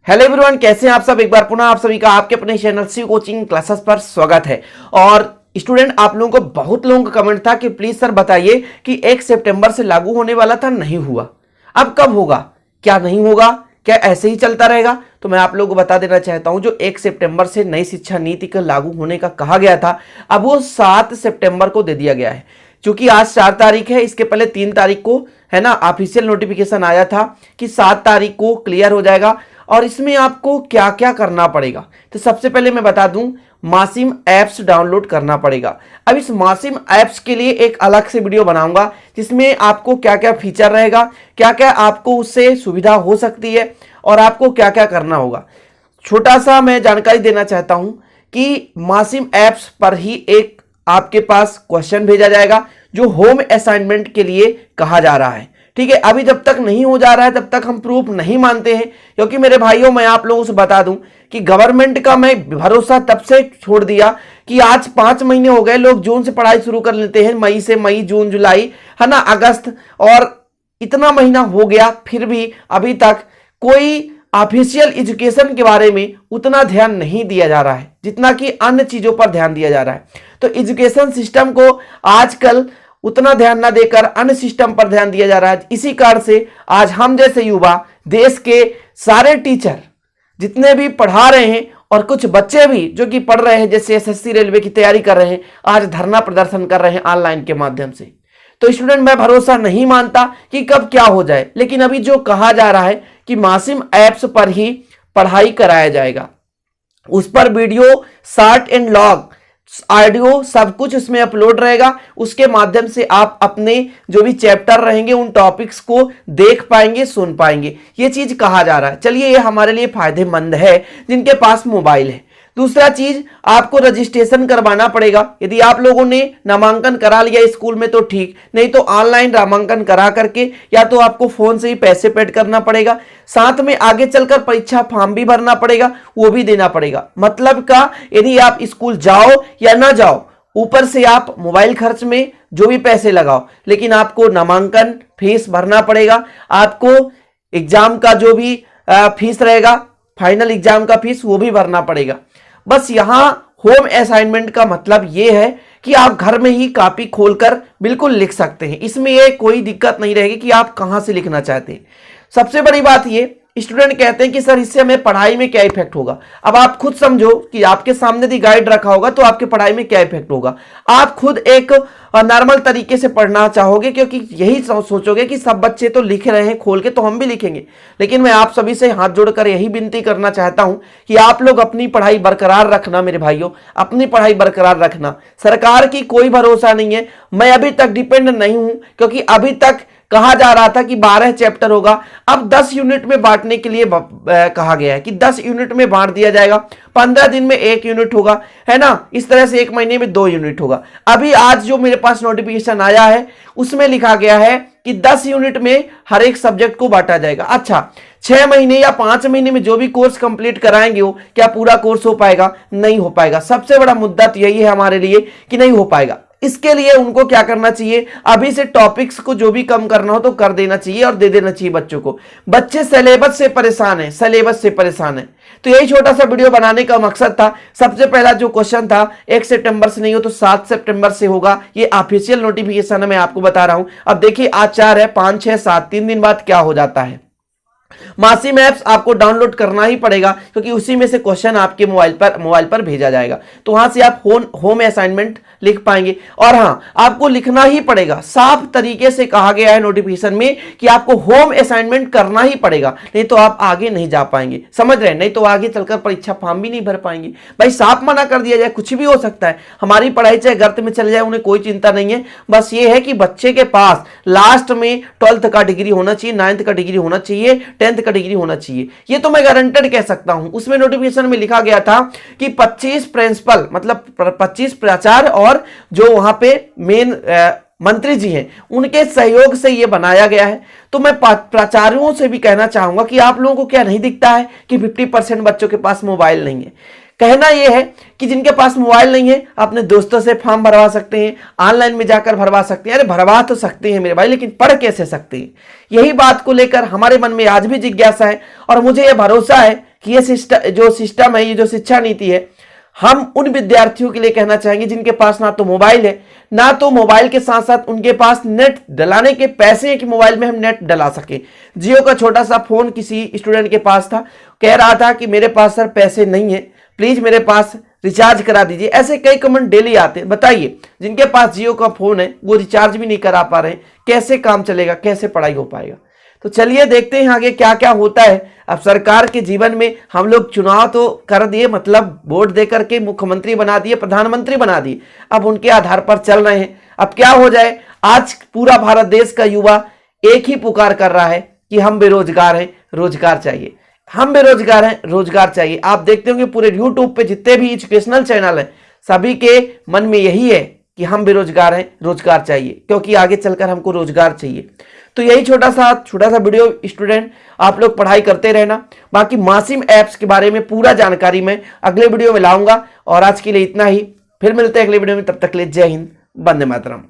Hello everyone, कैसे हैं आप सब। एक बार पुनः आप सभी का आपके अपने चैनल सी कोचिंग क्लासेस पर स्वागत है। और स्टूडेंट, आप लोगों को बहुत लोगों का कमेंट था कि प्लीज सर बताइए कि 1 सितंबर से लागू होने वाला था, नहीं हुआ, अब कब होगा, क्या नहीं होगा, क्या ऐसे ही चलता रहेगा। तो मैं आप लोगों को बता देना चाहता हूं, जो 1 सितंबर से नई शिक्षा नीति का लागू होने का कहा गया था, अब वो 7 सितंबर को दे दिया गया है। क्योंकि आज 4 तारीख है, इसके पहले 3 तारीख को है ना ऑफिशियल नोटिफिकेशन आया था कि 7 तारीख को क्लियर हो जाएगा। और इसमें आपको क्या क्या करना पड़ेगा, तो सबसे पहले मैं बता दूं, मासिम ऐप्स डाउनलोड करना पड़ेगा। अब इस मासिम ऐप्स के लिए एक अलग से वीडियो बनाऊंगा जिसमें आपको क्या क्या फीचर रहेगा, क्या क्या आपको उससे सुविधा हो सकती है और आपको क्या क्या करना होगा। छोटा सा मैं जानकारी देना चाहता हूं कि मासिम ऐप्स पर ही एक आपके पास क्वेश्चन भेजा जाएगा जो होम असाइनमेंट के लिए कहा जा रहा है। ठीक है, अभी जब तक नहीं हो जा रहा है तब तक हम प्रूफ नहीं मानते हैं, क्योंकि मेरे भाइयों मैं आप लोगों से बता दूं कि गवर्नमेंट का मैं भरोसा तब से छोड़ दिया कि आज 5 महीने हो गए, लोग जून से पढ़ाई शुरू कर लेते हैं, मई से, मई जून जुलाई है ना अगस्त, और इतना महीना हो गया फिर भी अभी तक कोई ऑफिशियल एजुकेशन के बारे में उतना ध्यान नहीं दिया जा रहा है जितना कि अन्य चीजों पर ध्यान दिया जा रहा है। तो एजुकेशन सिस्टम को आजकल उतना ध्यान ना देकर अन्य सिस्टम पर ध्यान दिया जा रहा है। इसी कारण से आज हम जैसे युवा, देश के सारे टीचर जितने भी पढ़ा रहे हैं और कुछ बच्चे भी जो कि पढ़ रहे हैं, जैसे एसएससी रेलवे की तैयारी कर रहे हैं, आज धरना प्रदर्शन कर रहे हैं ऑनलाइन के माध्यम से। तो स्टूडेंट, मैं भरोसा नहीं मानता कि कब क्या हो जाए, लेकिन अभी जो कहा जा रहा है कि मासिम ऐप्स पर ही पढ़ाई कराया जाएगा, उस पर video, short and long audio सब कुछ उसमें अपलोड रहेगा। उसके माध्यम से आप अपने जो भी चैप्टर रहेंगे उन टॉपिक्स को देख पाएंगे, सुन पाएंगे। ये चीज कहा जा रहा है। चलिए, ये हमारे लिए फायदेमंद है जिनके पास मोबाइल है। दूसरा चीज, आपको रजिस्ट्रेशन करवाना पड़ेगा। यदि आप लोगों ने नामांकन करा लिया स्कूल में तो ठीक, नहीं तो ऑनलाइन नामांकन करा करके या तो आपको फोन से ही पैसे पेड करना पड़ेगा, साथ में आगे चलकर परीक्षा फॉर्म भी भरना पड़ेगा, वो भी देना पड़ेगा। मतलब का, यदि आप स्कूल जाओ या ना जाओ, ऊपर से आप मोबाइल खर्च में जो भी पैसे लगाओ, लेकिन आपको नामांकन फीस भरना पड़ेगा। आपको एग्जाम का जो भी फीस रहेगा, फाइनल एग्जाम का फीस, वो भी भरना पड़ेगा। बस यहां होम असाइनमेंट का मतलब यह है कि आप घर में ही कॉपी खोलकर बिल्कुल लिख सकते हैं। इसमें ये कोई दिक्कत नहीं रहेगी कि आप कहां से लिखना चाहते हैं। सबसे बड़ी बात ये, स्टूडेंट कहते हैं कि सर इससे हमें पढ़ाई में क्या इफेक्ट होगा। अब आप खुद समझो कि आपके सामने यदि गाइड रखा होगा तो आपके पढ़ाई में क्या इफेक्ट होगा। आप खुद एक नॉर्मल तरीके से पढ़ना चाहोगे, क्योंकि यही सोचोगे कि सब बच्चे तो लिख रहे हैं खोल के, तो हम भी लिखेंगे। लेकिन मैं आप सभी से हाथ जोड़कर यही विनती करना चाहता हूं कि आप लोग अपनी पढ़ाई बरकरार रखना। मेरे भाइयों, अपनी पढ़ाई बरकरार रखना। सरकार की कोई भरोसा नहीं है। मैं अभी तक डिपेंड नहीं हूं, क्योंकि अभी तक कहा जा रहा था कि 12 चैप्टर होगा, अब 10 यूनिट में बांटने के लिए कहा गया है कि 10 यूनिट में बांट दिया जाएगा। 15 दिन में 1 यूनिट होगा, है ना, इस तरह से 1 महीने में 2 यूनिट होगा। अभी आज जो मेरे पास नोटिफिकेशन आया है उसमें लिखा गया है कि 10 यूनिट में हर एक सब्जेक्ट को बांटा जाएगा। अच्छा, 6 महीने या 5 महीने में जो भी कोर्स कंप्लीट कराएंगे वो क्या पूरा कोर्स हो पाएगा? नहीं हो पाएगा। सबसे बड़ा मुद्दा तो यही है हमारे लिए कि नहीं हो पाएगा। इसके लिए उनको क्या करना चाहिए, अभी से टॉपिक्स को जो भी कम करना हो तो कर देना चाहिए और दे देना चाहिए बच्चों को। बच्चे सिलेबस से परेशान है, सिलेबस से परेशान है। तो यही छोटा सा वीडियो बनाने का मकसद था। सबसे पहला जो क्वेश्चन था, 1 सितंबर से नहीं हो तो 7 सितंबर से होगा, ये ऑफिशियल नोटिफिकेशन है, मैं आपको बता रहा हूं। अब देखिए, आज 4 है, 5, 6, 7, 3 दिन बाद क्या हो जाता है। मासिम ऐप्स आपको डाउनलोड करना ही पड़ेगा, क्योंकि उसी में से क्वेश्चन आपके मोबाइल पर भेजा जाएगा। तो वहां से आप होम असाइनमेंट लिख पाएंगे। और हां, आपको लिखना ही पड़ेगा। साफ तरीके से कहा गया है नोटिफिकेशन में कि आपको होम असाइनमेंट करना ही पड़ेगा, नहीं तो आप आगे नहीं जा पाएंगे। समझ रहे हैं? नहीं तो आगे चलकर परीक्षा फॉर्म भी नहीं भर पाएंगे। भाई, साफ मना कर दिया जाए, कुछ भी हो सकता है। हमारी पढ़ाई चाहे गर्त में चले जाए, उन्हें कोई चिंता नहीं है। बस ये है कि बच्चे के पास लास्ट में 12th का डिग्री होना चाहिए, 9th का डिग्री होना चाहिए, 10th का डिग्री होना चाहिए। ये तो मैं गारंटेड कह सकता हूं। उसमें नोटिफिकेशन में लिखा गया था कि 25 प्रिंसिपल, मतलब 25 प्राचार्य और जो वहां पे मेन मंत्री जी हैं, उनके सहयोग से यह बनाया गया है। तो मैं प्राचार्यों से भी कहना चाहूंगा कि आप लोगों को क्या नहीं दिखता है कि 50% बच्चों के पास मोबाइल नहीं है। कहना यह है कि जिनके पास मोबाइल नहीं है अपने दोस्तों से फॉर्म भरवा सकते हैं, ऑनलाइन में जाकर भरवा सकते हैं। अरे भरवा तो सकते हैं मेरे भाई, लेकिन पढ़ कैसे सकते हैं? यही बात को लेकर हमारे मन में आज भी जिज्ञासा है और मुझे यह भरोसा है कि ये जो सिस्टम है, ये जो शिक्षा नीति है, हम उन विद्यार्थियों के लिए कहना चाहेंगे जिनके पास ना तो मोबाइल है, ना तो मोबाइल के साथ साथ उनके पास नेट डलाने के पैसे हैं कि मोबाइल में हम नेट डला सके। जियो का छोटा सा फोन किसी स्टूडेंट के पास था, कह रहा था कि मेरे पास सर पैसे नहीं है, प्लीज मेरे पास रिचार्ज करा दीजिए। ऐसे कई कमेंट डेली आते हैं। बताइए, जिनके पास जियो का फोन है वो रिचार्ज भी नहीं करा पा रहे, कैसे काम चलेगा, कैसे पढ़ाई हो पाएगा? तो चलिए देखते हैं आगे क्या क्या होता है। अब सरकार के जीवन में हम लोग चुनाव तो कर दिए, मतलब वोट दे करके मुख्यमंत्री बना दिए, प्रधानमंत्री बना दिए, अब उनके आधार पर चल रहे हैं। अब क्या हो जाए, आज पूरा भारत देश का युवा एक ही पुकार कर रहा है कि हम बेरोजगार हैं, रोजगार चाहिए, हम बेरोजगार हैं, रोजगार चाहिए। आप देखते होंगे पूरे यूट्यूब पे जितने भी एजुकेशनल चैनल हैं, सभी के मन में यही है कि हम बेरोजगार हैं, रोजगार चाहिए, क्योंकि आगे चलकर हमको रोजगार चाहिए। तो यही छोटा सा वीडियो स्टूडेंट, आप लोग पढ़ाई करते रहना। बाकी मासिम ऐप्स के बारे में पूरा जानकारी मैं अगले वीडियो में लाऊंगा। और आज के लिए इतना ही, फिर मिलते हैं अगले वीडियो में, तब तक के लिए जय हिंद, वंदे मातरम।